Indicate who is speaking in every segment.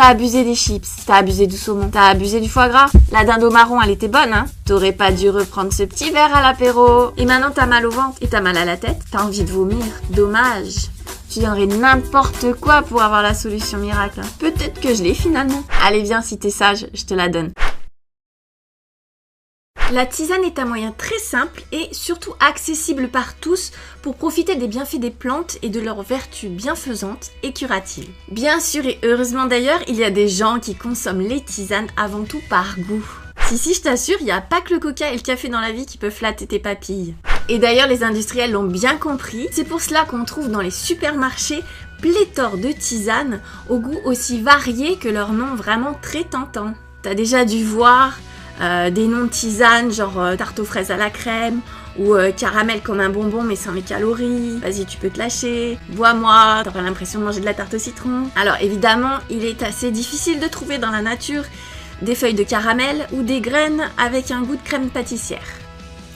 Speaker 1: T'as abusé des chips, t'as abusé du saumon, t'as abusé du foie gras. La dinde au marron, elle était bonne, hein. T'aurais pas dû reprendre ce petit verre à l'apéro. Et maintenant t'as mal au ventre et t'as mal à la tête. T'as envie de vomir. Dommage. Tu donnerais n'importe quoi pour avoir la solution miracle. Peut-être que je l'ai finalement. Allez, viens, si t'es sage, je te la donne. La tisane est un moyen très simple et surtout accessible par tous pour profiter des bienfaits des plantes et de leurs vertus bienfaisantes et curatives. Bien sûr et heureusement d'ailleurs, il y a des gens qui consomment les tisanes avant tout par goût. Si, je t'assure, il n'y a pas que le coca et le café dans la vie qui peuvent flatter tes papilles. Et d'ailleurs, les industriels l'ont bien compris. C'est pour cela qu'on trouve dans les supermarchés pléthore de tisanes au goût aussi varié que leur nom vraiment très tentant. T'as déjà dû voir des noms de tisanes genre tarte aux fraises à la crème ou caramel comme un bonbon mais sans les calories. Vas-y, tu peux te lâcher. Bois-moi, t'auras l'impression de manger de la tarte au citron. Alors évidemment, il est assez difficile de trouver dans la nature des feuilles de caramel ou des graines avec un goût de crème pâtissière.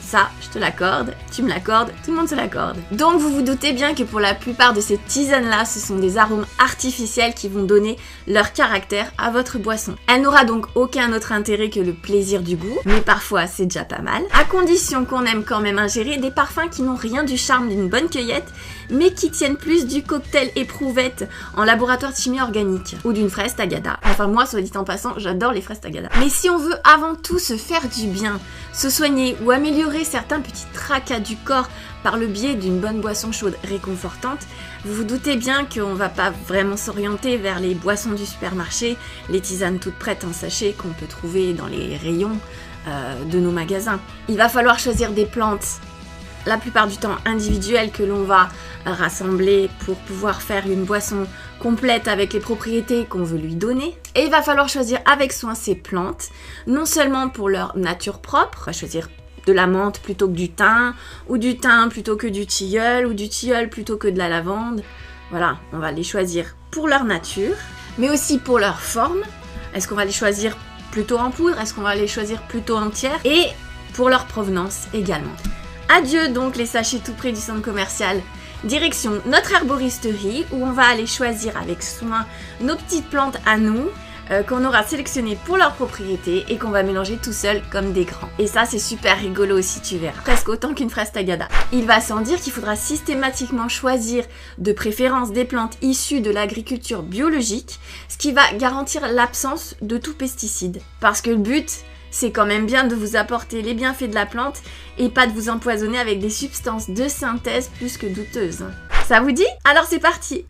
Speaker 1: Ça, je te l'accorde, tu me l'accordes, tout le monde se l'accorde. Donc vous vous doutez bien que pour la plupart de ces tisanes-là, ce sont des arômes artificiels qui vont donner leur caractère à votre boisson. Elle n'aura donc aucun autre intérêt que le plaisir du goût, mais parfois c'est déjà pas mal, à condition qu'on aime quand même ingérer des parfums qui n'ont rien du charme d'une bonne cueillette, mais qui tiennent plus du cocktail éprouvette en laboratoire de chimie organique, ou d'une fraise tagada. Enfin moi, soit dit en passant, j'adore les fraises tagada. Mais si on veut avant tout se faire du bien, se soigner ou améliorer certains petits tracas du corps par le biais d'une bonne boisson chaude réconfortante, vous vous doutez bien qu'on va pas vraiment s'orienter vers les boissons du supermarché, les tisanes toutes prêtes en sachet qu'on peut trouver dans les rayons de nos magasins. Il va falloir choisir des plantes, la plupart du temps individuelles, que l'on va rassembler pour pouvoir faire une boisson complète avec les propriétés qu'on veut lui donner. Et il va falloir choisir avec soin ces plantes, non seulement pour leur nature propre, on va choisir de la menthe plutôt que du thym, ou du thym plutôt que du tilleul, ou du tilleul plutôt que de la lavande. Voilà, on va les choisir pour leur nature, mais aussi pour leur forme. Est-ce qu'on va les choisir plutôt en poudre? Est-ce qu'on va les choisir plutôt entières? Et pour leur provenance également. Adieu donc les sachets tout près du centre commercial. Direction notre herboristerie où on va aller choisir avec soin nos petites plantes à nous qu'on aura sélectionnées pour leurs propriétés et qu'on va mélanger tout seul comme des grands. Et ça c'est super rigolo aussi, tu verras. Presque autant qu'une fraise tagada. Il va sans dire qu'il faudra systématiquement choisir de préférence des plantes issues de l'agriculture biologique, ce qui va garantir l'absence de tout pesticide. Parce que le but, c'est quand même bien de vous apporter les bienfaits de la plante et pas de vous empoisonner avec des substances de synthèse plus que douteuses. Ça vous dit? Alors c'est parti!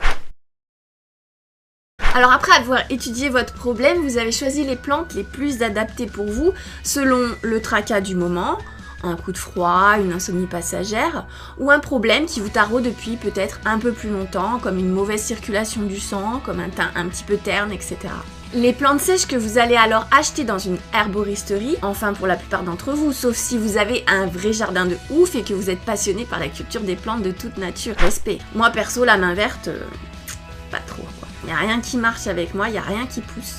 Speaker 1: Alors après avoir étudié votre problème, vous avez choisi les plantes les plus adaptées pour vous selon le tracas du moment, un coup de froid, une insomnie passagère ou un problème qui vous taraude depuis peut-être un peu plus longtemps comme une mauvaise circulation du sang, comme un teint un petit peu terne, etc. Les plantes sèches que vous allez alors acheter dans une herboristerie, enfin pour la plupart d'entre vous, sauf si vous avez un vrai jardin de ouf et que vous êtes passionné par la culture des plantes de toute nature. Respect. Moi perso, la main verte, pas trop quoi. Y a rien qui marche avec moi, y a rien qui pousse.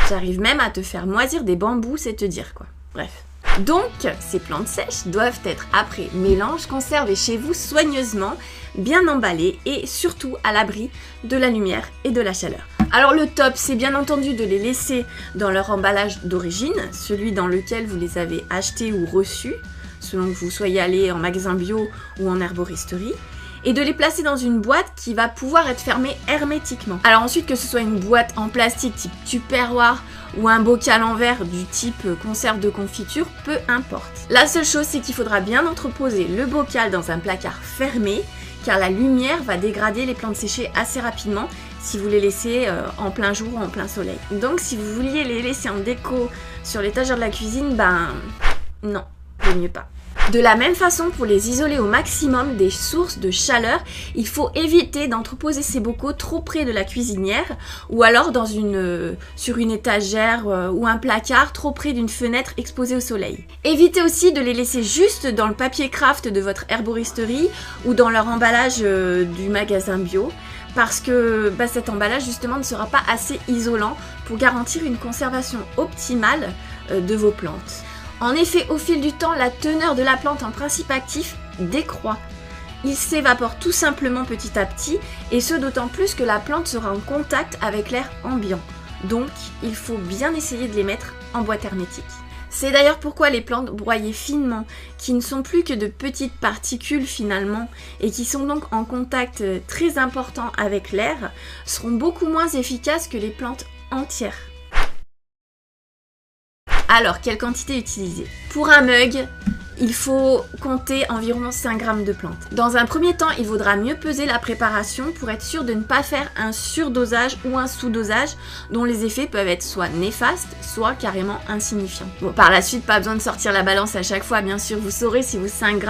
Speaker 1: J'arrive même à te faire moisir des bambous, c'est te dire quoi. Bref. Donc, ces plantes sèches doivent être après mélange conservées chez vous soigneusement, bien emballées et surtout à l'abri de la lumière et de la chaleur. Alors le top, c'est bien entendu de les laisser dans leur emballage d'origine, celui dans lequel vous les avez achetés ou reçus, selon que vous soyez allé en magasin bio ou en herboristerie, et de les placer dans une boîte qui va pouvoir être fermée hermétiquement. Alors ensuite, que ce soit une boîte en plastique type tupperware ou un bocal en verre du type conserve de confiture, peu importe. La seule chose, c'est qu'il faudra bien entreposer le bocal dans un placard fermé, car la lumière va dégrader les plantes séchées assez rapidement si vous les laissez en plein jour ou en plein soleil. Donc si vous vouliez les laisser en déco sur l'étagère de la cuisine, ben non, vaut mieux pas. De la même façon, pour les isoler au maximum des sources de chaleur, il faut éviter d'entreposer ces bocaux trop près de la cuisinière ou alors sur une étagère ou un placard trop près d'une fenêtre exposée au soleil. Évitez aussi de les laisser juste dans le papier craft de votre herboristerie ou dans leur emballage du magasin bio, parce que cet emballage justement ne sera pas assez isolant pour garantir une conservation optimale de vos plantes. En effet, au fil du temps, la teneur de la plante en principe actif décroît. Il s'évapore tout simplement petit à petit, et ce d'autant plus que la plante sera en contact avec l'air ambiant. Donc, il faut bien essayer de les mettre en boîte hermétique. C'est d'ailleurs pourquoi les plantes broyées finement, qui ne sont plus que de petites particules finalement, et qui sont donc en contact très important avec l'air, seront beaucoup moins efficaces que les plantes entières. Alors, quelle quantité utiliser? Pour un mug, il faut compter environ 5 g de plantes. Dans un premier temps, il vaudra mieux peser la préparation pour être sûr de ne pas faire un surdosage ou un sous-dosage dont les effets peuvent être soit néfastes, soit carrément insignifiants. Bon, par la suite, pas besoin de sortir la balance à chaque fois, bien sûr, vous saurez si vos 5 g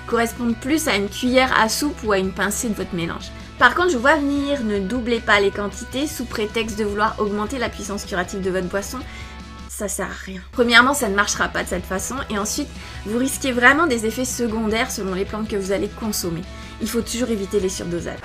Speaker 1: correspondent plus à une cuillère à soupe ou à une pincée de votre mélange. Par contre, je vous vois venir, ne doublez pas les quantités sous prétexte de vouloir augmenter la puissance curative de votre boisson. Ça sert à rien. Premièrement, ça ne marchera pas de cette façon et ensuite, vous risquez vraiment des effets secondaires selon les plantes que vous allez consommer. Il faut toujours éviter les surdosages.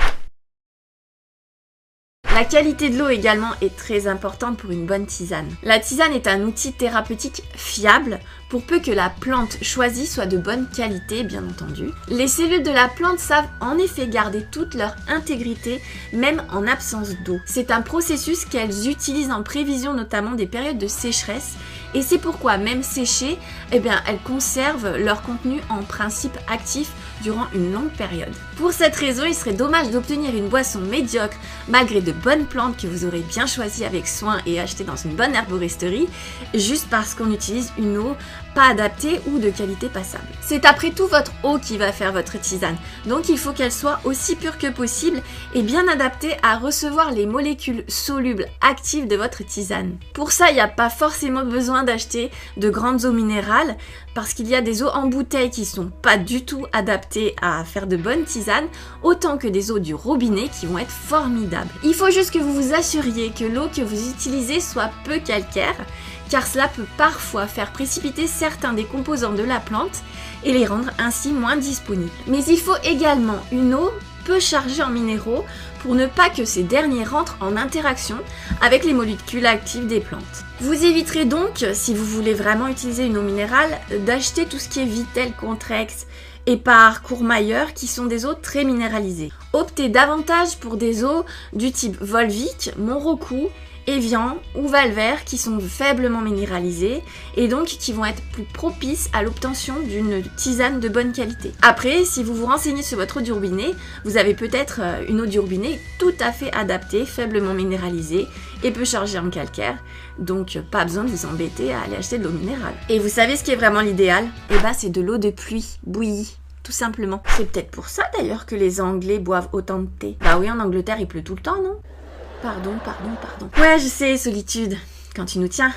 Speaker 1: La qualité de l'eau également est très importante pour une bonne tisane. La tisane est un outil thérapeutique fiable pour peu que la plante choisie soit de bonne qualité, bien entendu. Les cellules de la plante savent en effet garder toute leur intégrité, même en absence d'eau. C'est un processus qu'elles utilisent en prévision notamment des périodes de sécheresse et c'est pourquoi, même séchées, elles conservent leur contenu en principe actif durant une longue période. Pour cette raison, il serait dommage d'obtenir une boisson médiocre malgré de bonnes plantes que vous aurez bien choisies avec soin et achetées dans une bonne herboristerie, juste parce qu'on utilise une eau pas adaptée ou de qualité passable. C'est après tout votre eau qui va faire votre tisane, donc il faut qu'elle soit aussi pure que possible et bien adaptée à recevoir les molécules solubles actives de votre tisane. Pour ça, il n'y a pas forcément besoin d'acheter de grandes eaux minérales, parce qu'il y a des eaux en bouteille qui sont pas du tout adaptées à faire de bonnes tisanes, autant que des eaux du robinet qui vont être formidables. Il faut juste que vous vous assuriez que l'eau que vous utilisez soit peu calcaire, car cela peut parfois faire précipiter certains des composants de la plante et les rendre ainsi moins disponibles. Mais il faut également une eau peu chargée en minéraux pour ne pas que ces derniers rentrent en interaction avec les molécules actives des plantes. Vous éviterez donc, si vous voulez vraiment utiliser une eau minérale, d'acheter tout ce qui est Vittel, Contrex, Épar, Courmayeur, qui sont des eaux très minéralisées. Optez davantage pour des eaux du type Volvic, Monroku, Evian ou Valver qui sont faiblement minéralisées et donc qui vont être plus propices à l'obtention d'une tisane de bonne qualité. Après, si vous vous renseignez sur votre eau du robinet, vous avez peut-être une eau du robinet tout à fait adaptée, faiblement minéralisée et peu chargée en calcaire, donc pas besoin de vous embêter à aller acheter de l'eau minérale. Et vous savez ce qui est vraiment l'idéal? C'est de l'eau de pluie, bouillie. Tout simplement. C'est peut-être pour ça d'ailleurs que les Anglais boivent autant de thé. Bah oui, en Angleterre il pleut tout le temps, non? Pardon. Ouais, je sais, solitude, quand tu nous tiens.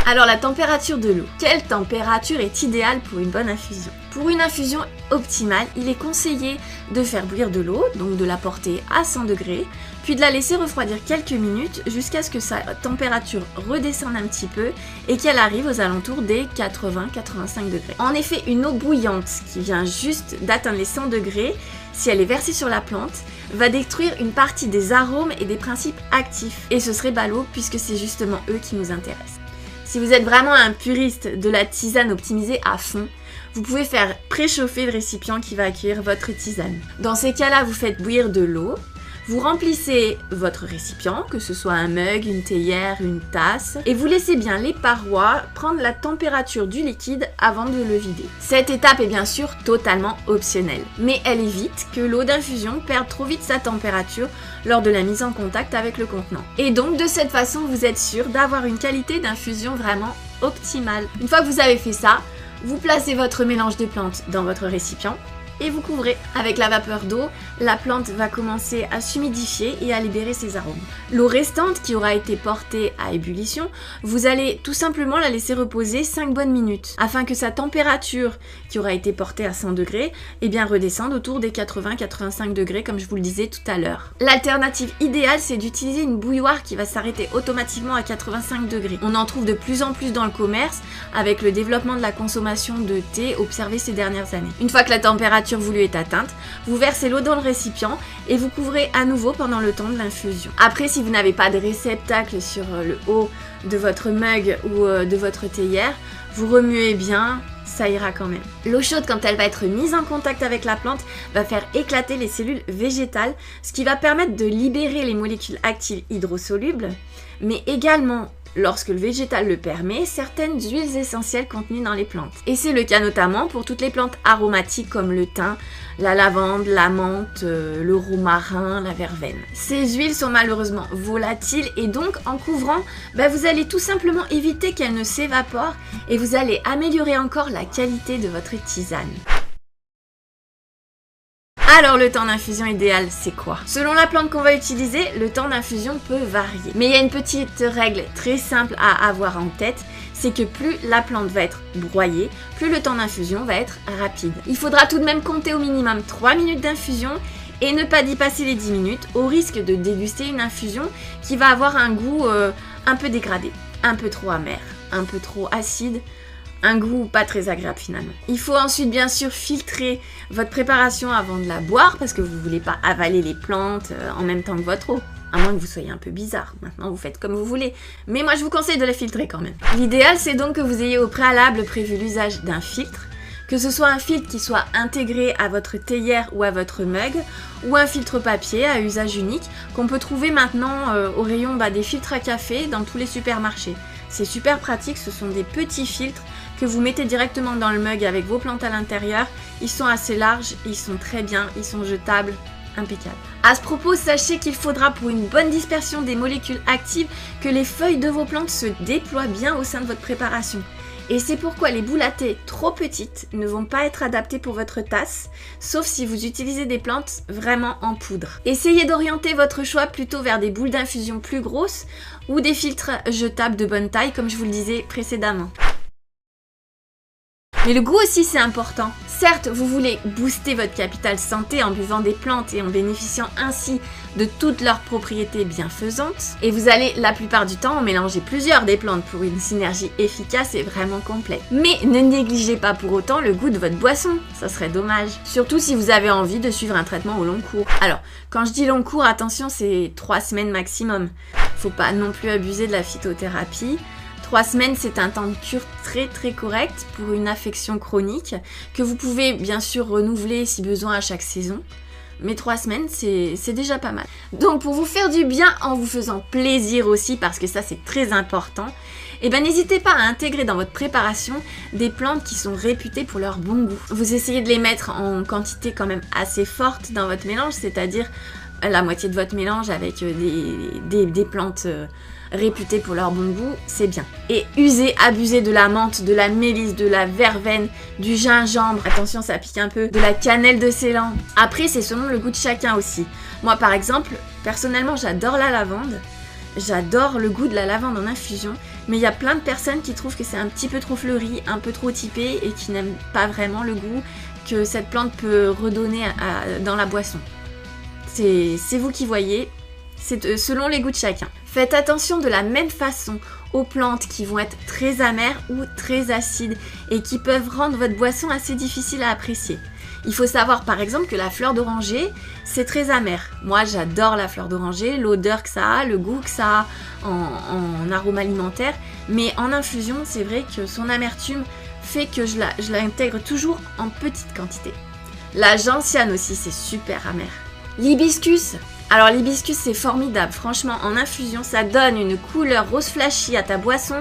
Speaker 1: Alors, la température de l'eau. Quelle température est idéale pour une bonne infusion? Pour une infusion optimale, il est conseillé de faire bouillir de l'eau, donc de la porter à 100 degrés, puis de la laisser refroidir quelques minutes jusqu'à ce que sa température redescende un petit peu et qu'elle arrive aux alentours des 80-85 degrés. En effet, une eau bouillante qui vient juste d'atteindre les 100 degrés, si elle est versée sur la plante, va détruire une partie des arômes et des principes actifs. Et ce serait ballot puisque c'est justement eux qui nous intéressent. Si vous êtes vraiment un puriste de la tisane optimisée à fond, vous pouvez faire préchauffer le récipient qui va accueillir votre tisane. Dans ces cas-là, vous faites bouillir de l'eau, vous remplissez votre récipient, que ce soit un mug, une théière, une tasse, et vous laissez bien les parois prendre la température du liquide avant de le vider. Cette étape est bien sûr totalement optionnelle, mais elle évite que l'eau d'infusion perde trop vite sa température lors de la mise en contact avec le contenant. Et donc de cette façon, vous êtes sûr d'avoir une qualité d'infusion vraiment optimale. Une fois que vous avez fait ça, vous placez votre mélange de plantes dans votre récipient, et vous couvrez. Avec la vapeur d'eau, la plante va commencer à s'humidifier et à libérer ses arômes. L'eau restante qui aura été portée à ébullition, vous allez tout simplement la laisser reposer 5 bonnes minutes afin que sa température qui aura été portée à 100 degrés redescende autour des 80-85 degrés comme je vous le disais tout à l'heure. L'alternative idéale, c'est d'utiliser une bouilloire qui va s'arrêter automatiquement à 85 degrés. On en trouve de plus en plus dans le commerce avec le développement de la consommation de thé observé ces dernières années. Une fois que la température voulue est atteinte, vous versez l'eau dans le récipient et vous couvrez à nouveau pendant le temps de l'infusion. Après, si vous n'avez pas de réceptacle sur le haut de votre mug ou de votre théière, vous remuez bien ça ira quand même. L'eau chaude, quand elle va être mise en contact avec la plante, va faire éclater les cellules végétales, ce qui va permettre de libérer les molécules actives hydrosolubles, mais également, lorsque le végétal le permet, certaines huiles essentielles contenues dans les plantes. Et c'est le cas notamment pour toutes les plantes aromatiques comme le thym, la lavande, la menthe, le romarin, la verveine. Ces huiles sont malheureusement volatiles et donc en couvrant, vous allez tout simplement éviter qu'elles ne s'évaporent et vous allez améliorer encore la qualité de votre tisane. Alors le temps d'infusion idéal, c'est quoi? Selon la plante qu'on va utiliser, le temps d'infusion peut varier. Mais il y a une petite règle très simple à avoir en tête, c'est que plus la plante va être broyée, plus le temps d'infusion va être rapide. Il faudra tout de même compter au minimum 3 minutes d'infusion et ne pas dépasser les 10 minutes au risque de déguster une infusion qui va avoir un goût un peu dégradé, un peu trop amer, un peu trop acide. Un goût pas très agréable finalement. Il faut ensuite bien sûr filtrer votre préparation avant de la boire parce que vous ne voulez pas avaler les plantes en même temps que votre eau. À moins que vous soyez un peu bizarre. Maintenant vous faites comme vous voulez. Mais moi je vous conseille de la filtrer quand même. L'idéal c'est donc que vous ayez au préalable prévu l'usage d'un filtre. Que ce soit un filtre qui soit intégré à votre théière ou à votre mug, ou un filtre papier à usage unique qu'on peut trouver maintenant au rayon des filtres à café dans tous les supermarchés. C'est super pratique, ce sont des petits filtres que vous mettez directement dans le mug avec vos plantes à l'intérieur. Ils sont assez larges, ils sont très bien, ils sont jetables, impeccables. À ce propos, sachez qu'il faudra pour une bonne dispersion des molécules actives que les feuilles de vos plantes se déploient bien au sein de votre préparation. Et c'est pourquoi les boules à thé trop petites ne vont pas être adaptées pour votre tasse, sauf si vous utilisez des plantes vraiment en poudre. Essayez d'orienter votre choix plutôt vers des boules d'infusion plus grosses ou des filtres jetables de bonne taille, comme je vous le disais précédemment. Mais le goût aussi c'est important. Certes, vous voulez booster votre capital santé en buvant des plantes et en bénéficiant ainsi de toutes leurs propriétés bienfaisantes. Et vous allez la plupart du temps en mélanger plusieurs des plantes pour une synergie efficace et vraiment complète. Mais ne négligez pas pour autant le goût de votre boisson, ça serait dommage. Surtout si vous avez envie de suivre un traitement au long cours. Alors, quand je dis long cours, attention, c'est 3 semaines maximum. Faut pas non plus abuser de la phytothérapie. 3 semaines, c'est un temps de cure très correct pour une affection chronique que vous pouvez bien sûr renouveler si besoin à chaque saison. Mais 3 semaines, c'est déjà pas mal. Donc pour vous faire du bien en vous faisant plaisir aussi, parce que ça c'est très important, n'hésitez pas à intégrer dans votre préparation des plantes qui sont réputées pour leur bon goût. Vous essayez de les mettre en quantité quand même assez forte dans votre mélange, c'est-à-dire la moitié de votre mélange avec des plantes réputées pour leur bon goût, c'est bien. Et usez, abusez de la menthe, de la mélisse, de la verveine, du gingembre, attention ça pique un peu, de la cannelle de Ceylan. Après c'est selon le goût de chacun aussi. Moi par exemple, personnellement j'adore la lavande, j'adore le goût de la lavande en infusion, mais il y a plein de personnes qui trouvent que c'est un petit peu trop fleuri, un peu trop typé et qui n'aiment pas vraiment le goût que cette plante peut redonner dans la boisson. C'est vous qui voyez, c'est selon les goûts de chacun. Faites attention de la même façon aux plantes qui vont être très amères ou très acides et qui peuvent rendre votre boisson assez difficile à apprécier. Il faut savoir par exemple que la fleur d'oranger, c'est très amer. Moi j'adore la fleur d'oranger, l'odeur que ça a, le goût que ça a en arôme alimentaire, mais en infusion c'est vrai que son amertume fait que je l'intègre toujours en petite quantité. La gentiane aussi c'est super amer. L'hibiscus, alors l'hibiscus c'est formidable, franchement en infusion ça donne une couleur rose flashy à ta boisson,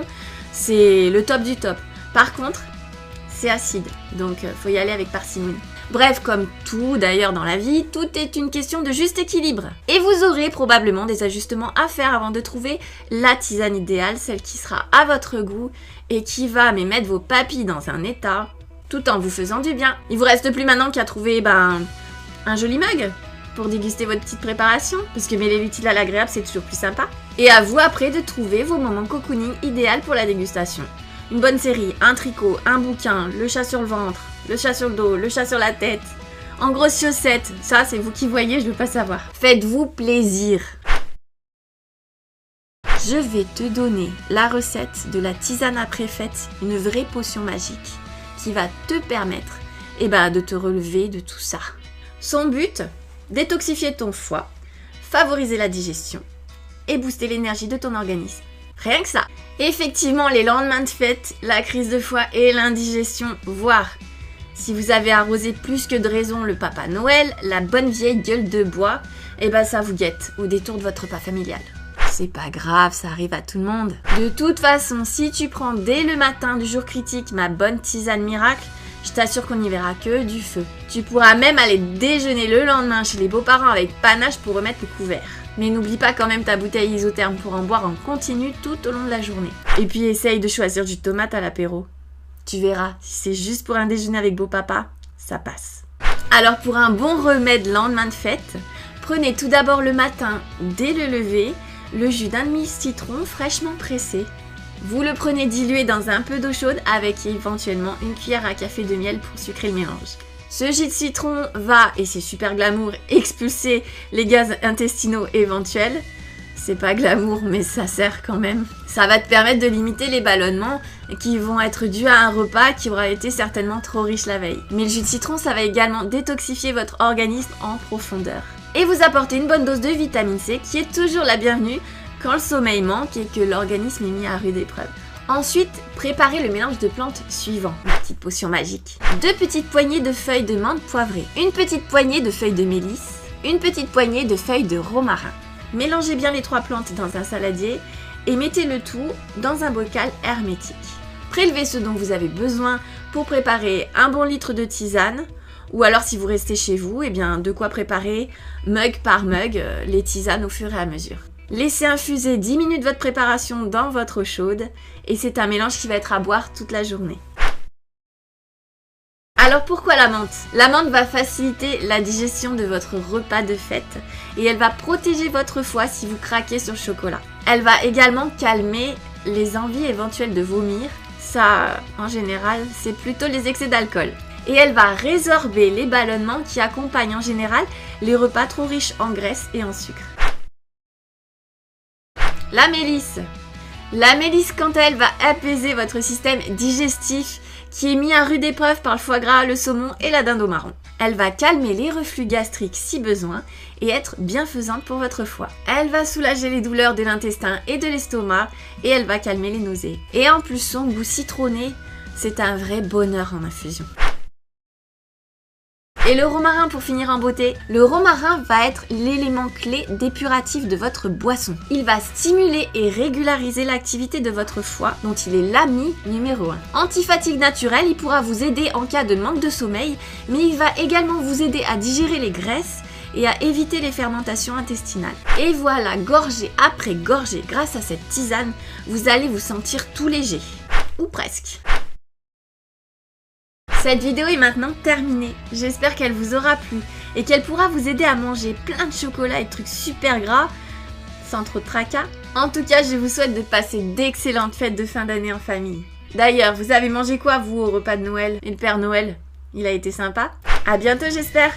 Speaker 1: c'est le top du top. Par contre c'est acide, donc faut y aller avec parcimonie. Bref, comme tout d'ailleurs dans la vie, tout est une question de juste équilibre. Et vous aurez probablement des ajustements à faire avant de trouver la tisane idéale, celle qui sera à votre goût et qui va mettre vos papilles dans un état tout en vous faisant du bien. Il vous reste plus maintenant qu'à trouver un joli mug pour déguster votre petite préparation, parce que mêler l'utile à l'agréable c'est toujours plus sympa. Et à vous après de trouver vos moments cocooning idéal pour la dégustation. Une bonne série, un tricot, un bouquin, le chat sur le ventre, le chat sur le dos, le chat sur la tête, en grosses chaussettes, ça c'est vous qui voyez, je veux pas savoir. Faites-vous plaisir. Je vais te donner la recette de la tisane après fête, une vraie potion magique qui va te permettre de te relever de tout ça. Son but, détoxifier ton foie, favoriser la digestion et booster l'énergie de ton organisme. Rien que ça. Effectivement, les lendemains de fête, la crise de foie et l'indigestion, voire si vous avez arrosé plus que de raison le Papa Noël, la bonne vieille gueule de bois, eh ben ça vous guette au détour de votre repas familial. C'est pas grave, ça arrive à tout le monde. De toute façon, si tu prends dès le matin du jour critique ma bonne tisane miracle, je t'assure qu'on n'y verra que du feu. Tu pourras même aller déjeuner le lendemain chez les beaux-parents avec panache pour remettre le couvert. Mais n'oublie pas quand même ta bouteille isotherme pour en boire en continu tout au long de la journée. Et puis essaye de choisir du tomate à l'apéro. Tu verras, si c'est juste pour un déjeuner avec beau-papa, ça passe. Alors pour un bon remède lendemain de fête, prenez tout d'abord le matin, dès le lever, le jus d'un demi-citron fraîchement pressé. Vous le prenez dilué dans un peu d'eau chaude avec éventuellement une cuillère à café de miel pour sucrer le mélange. Ce jus de citron va, et c'est super glamour, expulser les gaz intestinaux éventuels. C'est pas glamour, mais ça sert quand même. Ça va te permettre de limiter les ballonnements qui vont être dus à un repas qui aura été certainement trop riche la veille. Mais le jus de citron, ça va également détoxifier votre organisme en profondeur. Et vous apporter une bonne dose de vitamine C qui est toujours la bienvenue quand le sommeil manque et que l'organisme est mis à rude épreuve. Ensuite, préparez le mélange de plantes suivant. Une petite potion magique. 2 petites poignées de feuilles de menthe poivrée. Une petite poignée de feuilles de mélisse. Une petite poignée de feuilles de romarin. Mélangez bien les 3 plantes dans un saladier et mettez le tout dans un bocal hermétique. Prélevez ce dont vous avez besoin pour préparer un bon litre de tisane. Ou alors si vous restez chez vous, eh bien de quoi préparer mug par mug les tisanes au fur et à mesure. Laissez infuser 10 minutes votre préparation dans votre eau chaude et c'est un mélange qui va être à boire toute la journée. Alors pourquoi la menthe? La menthe va faciliter la digestion de votre repas de fête et elle va protéger votre foie si vous craquez sur le chocolat. Elle va également calmer les envies éventuelles de vomir. Ça, en général, c'est plutôt les excès d'alcool. Et elle va résorber les ballonnements qui accompagnent en général les repas trop riches en graisse et en sucre. La mélisse. La mélisse, quant à elle, va apaiser votre système digestif qui est mis à rude épreuve par le foie gras, le saumon et la dinde au marron. Elle va calmer les reflux gastriques si besoin et être bienfaisante pour votre foie. Elle va soulager les douleurs de l'intestin et de l'estomac et elle va calmer les nausées. Et en plus, son goût citronné, c'est un vrai bonheur en infusion. Et le romarin pour finir en beauté. Le romarin va être l'élément clé dépuratif de votre boisson. Il va stimuler et régulariser l'activité de votre foie dont il est l'ami numéro 1. Anti-fatigue naturel, il pourra vous aider en cas de manque de sommeil, mais il va également vous aider à digérer les graisses et à éviter les fermentations intestinales. Et voilà, gorgée après gorgée, grâce à cette tisane, vous allez vous sentir tout léger. Ou presque. Cette vidéo est maintenant terminée. J'espère qu'elle vous aura plu et qu'elle pourra vous aider à manger plein de chocolat et de trucs super gras sans trop de tracas. En tout cas, je vous souhaite de passer d'excellentes fêtes de fin d'année en famille. D'ailleurs, vous avez mangé quoi vous au repas de Noël? Et le Père Noël, il a été sympa? À bientôt j'espère!